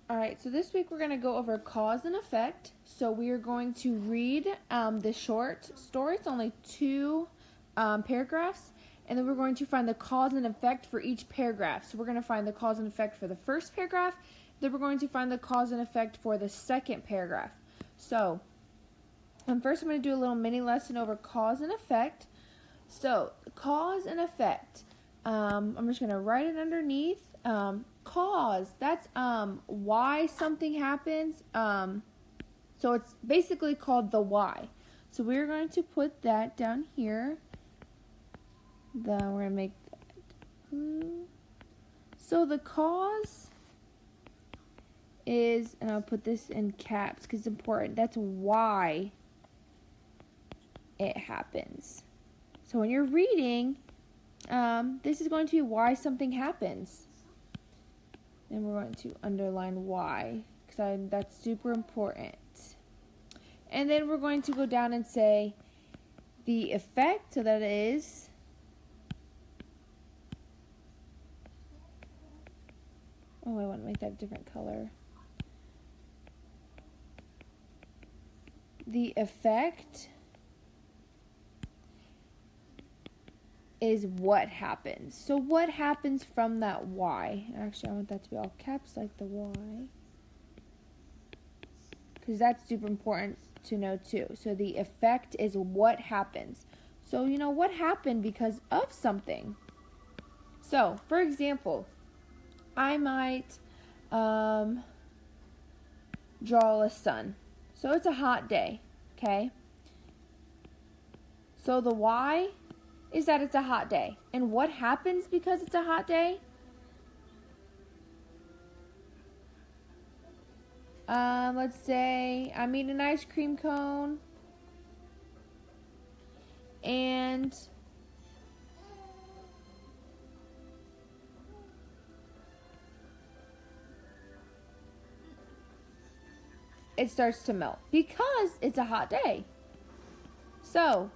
All right, so this week we're going to go over cause and effect. So we are going to read the short story. It's only two paragraphs. And then we're going to find the cause and effect for each paragraph. So we're going to find the cause and effect for the first paragraph. Then we're going to find the cause and effect for the second paragraph. So first I'm going to do a little mini lesson over cause and effect. So cause and effect. I'm just going to write it underneath. Cause, that's why something happens. So it's basically called the why. So we're going to put that down here. Then we're going to make that blue. So the cause is, and I'll put this in caps because it's important, that's why it happens. So when you're reading, this is going to be why something happens. And we're going to underline why, because that's super important. And then we're going to go down and say the effect, so that is I want to make that a different color. The effect is what happens. So what happens from that why? Actually, I want that to be all caps like the why, because that's super important to know too. So the effect is what happens. So what happened because of something. So for example, I might draw a sun. So it's a hot day, okay? So the why is that it's a hot day. And what happens because it's a hot day? Let's say I'm eating an ice cream cone and it starts to melt because it's a hot day. So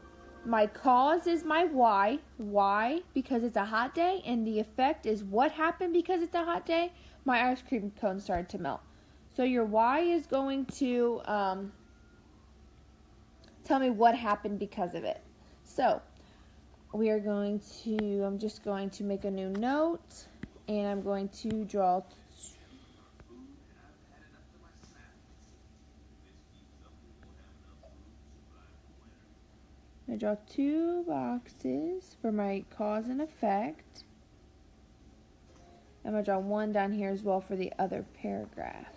my cause is my why. Why? Because it's a hot day. And the effect is what happened because it's a hot day. My ice cream cone started to melt. So your why is going to tell me what happened because of it. So we are going to, I'm just going to make a new note. And I'm going to draw I draw two boxes for my cause and effect. I'm going to draw one down here as well for the other paragraph.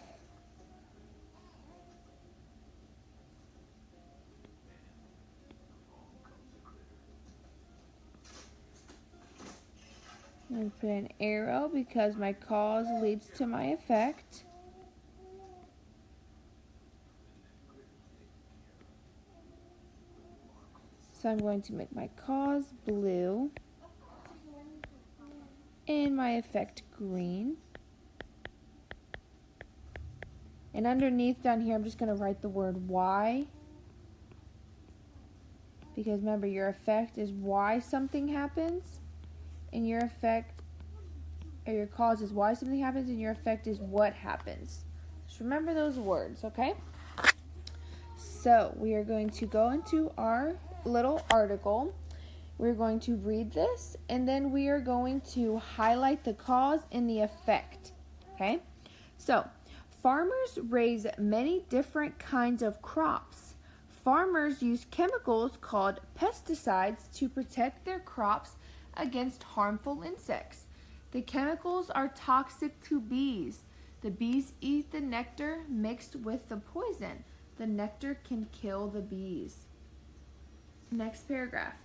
I'm going to put an arrow because my cause leads to my effect. So I'm going to make my cause blue and my effect green. And underneath down here, I'm just going to write the word why. Because remember, your effect is why something happens. And your effect, or your cause is why something happens. And your effect is what happens. Just remember those words, okay? So we are going to go into our little article. We're going to read this, and then we are going to highlight the cause and the effect. Okay? So, farmers raise many different kinds of crops. Farmers use chemicals called pesticides to protect their crops against harmful insects. The chemicals are toxic to bees. The bees eat the nectar mixed with the poison. The nectar can kill the bees. Next paragraph.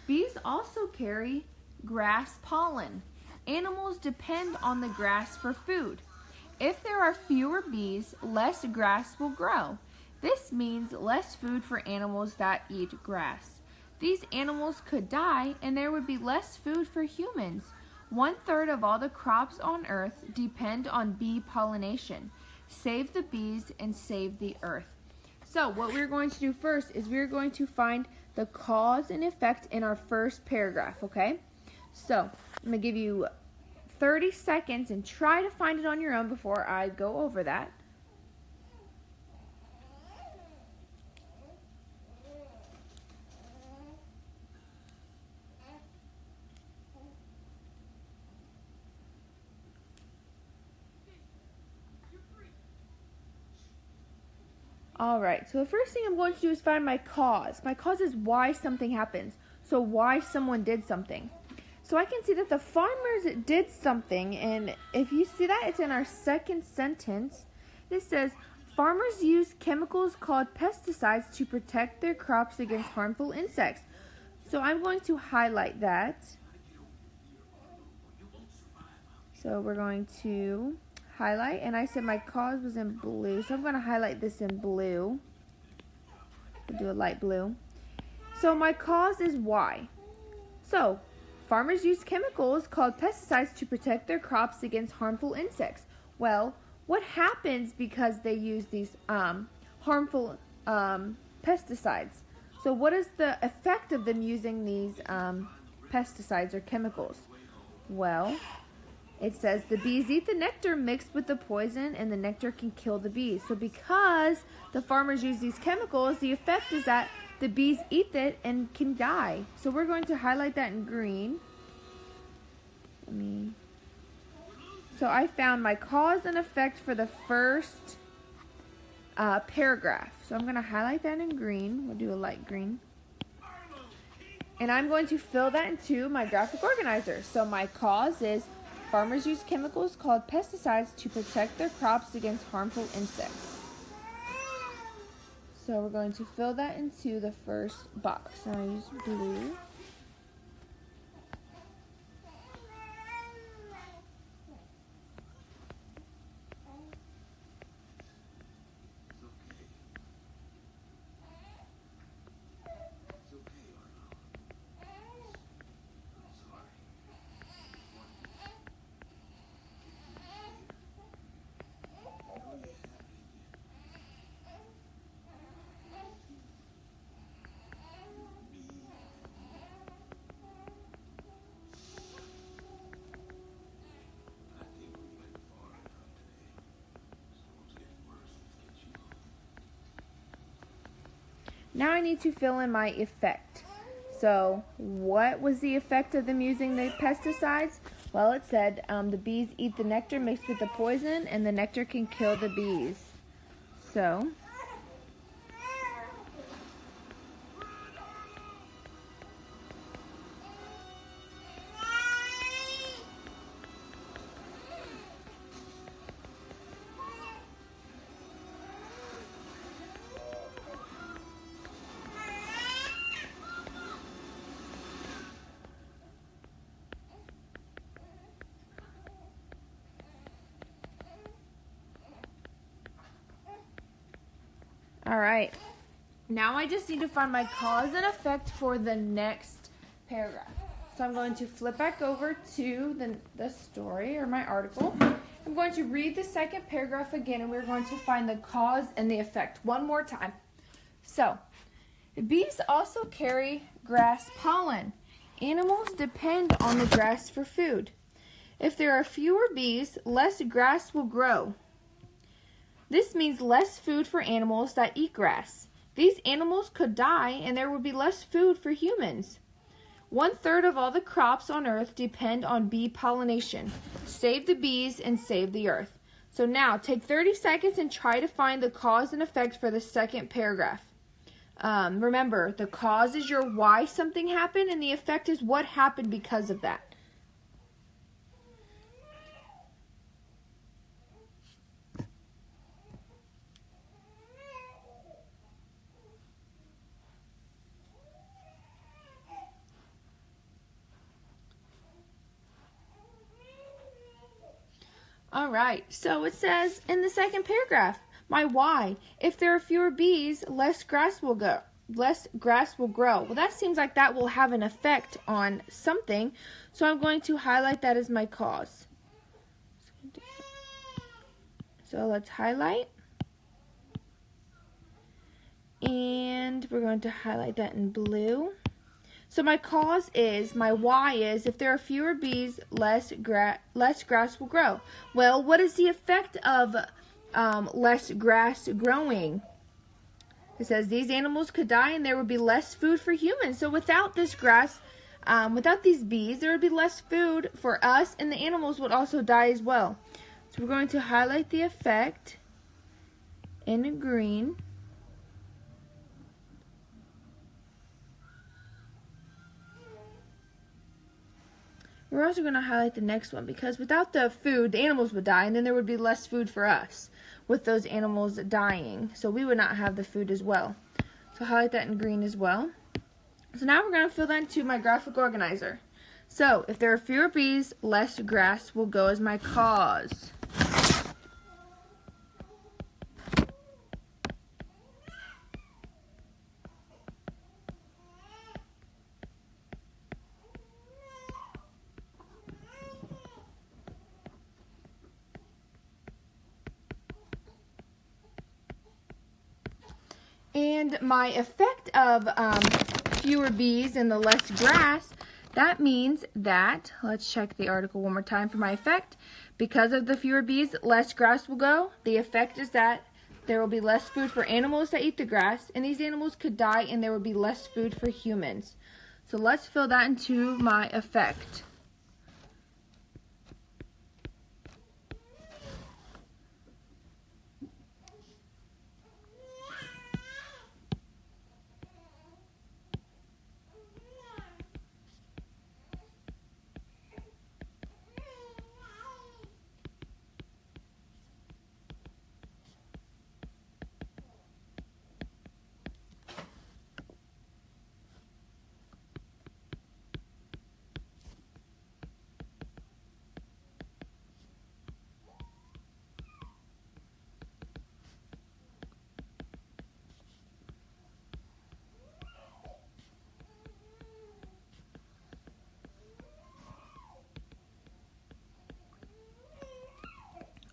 Bees also carry grass pollen. Animals depend on the grass for food. If there are fewer bees, less grass will grow. This means less food for animals that eat grass. These animals could die, and there would be less food for humans. 1/3 of all the crops on Earth depend on bee pollination. Save the bees and save the earth. So what we're going to do first is we're going to find the cause and effect in our first paragraph, okay? So I'm going to give you 30 seconds and try to find it on your own before I go over that. Alright, so the first thing I'm going to do is find my cause. My cause is why something happens. So why someone did something. So I can see that the farmers did something, and if you see that, it's in our second sentence. This says, farmers use chemicals called pesticides to protect their crops against harmful insects. So I'm going to highlight that. So we're going to highlight, and I said my cause was in blue, so I'm going to highlight this in blue. We'll do a light blue. So my cause is why. So farmers use chemicals called pesticides to protect their crops against harmful insects. Well, what happens because they use these harmful pesticides? So what is the effect of them using these pesticides or chemicals? Well, it says the bees eat the nectar mixed with the poison, and the nectar can kill the bees. So because the farmers use these chemicals, the effect is that the bees eat it and can die. So we're going to highlight that in green. So I found my cause and effect for the first paragraph. So I'm going to highlight that in green. We'll do a light green. And I'm going to fill that into my graphic organizer. So my cause is farmers use chemicals called pesticides to protect their crops against harmful insects. So we're going to fill that into the first box. So I use blue. Now I need to fill in my effect. So what was the effect of them using the pesticides? Well, it said the bees eat the nectar mixed with the poison, and the nectar can kill the bees. So alright, now I just need to find my cause and effect for the next paragraph. So I'm going to flip back over to the story or my article. I'm going to read the second paragraph again, and we're going to find the cause and the effect one more time. So, bees also carry grass pollen. Animals depend on the grass for food. If there are fewer bees, less grass will grow. This means less food for animals that eat grass. These animals could die, and there would be less food for humans. 1/3 of all the crops on Earth depend on bee pollination. Save the bees and save the Earth. So now, take 30 seconds and try to find the cause and effect for the second paragraph. Remember, the cause is your why something happened, and the effect is what happened because of that. Alright, so it says in the second paragraph, my why. If there are fewer bees, less grass will grow. Well, that seems like that will have an effect on something, so I'm going to highlight that as my cause. So let's highlight. And we're going to highlight that in blue. So my cause is, my why is, if there are fewer bees, less grass will grow. Well, what is the effect of less grass growing? It says these animals could die and there would be less food for humans. So without this grass, without these bees, there would be less food for us, and the animals would also die as well. So we're going to highlight the effect in green. We're also going to highlight the next one, because without the food, the animals would die, and then there would be less food for us with those animals dying. So we would not have the food as well. So highlight that in green as well. So now we're going to fill that into my graphic organizer. So if there are fewer bees, less grass will go as my cause. And my effect of fewer bees and the less grass, that means that, let's check the article one more time for my effect. Because of the fewer bees, less grass will go. The effect is that there will be less food for animals that eat the grass, and these animals could die, and there would be less food for humans. So let's fill that into my effect.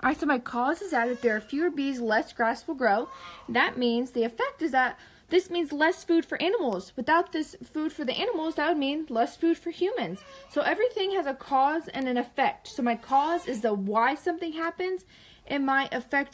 Alright, so my cause is that if there are fewer bees, less grass will grow. That means the effect is that this means less food for animals. Without this food for the animals, that would mean less food for humans. So everything has a cause and an effect. So my cause is the why something happens, and my effect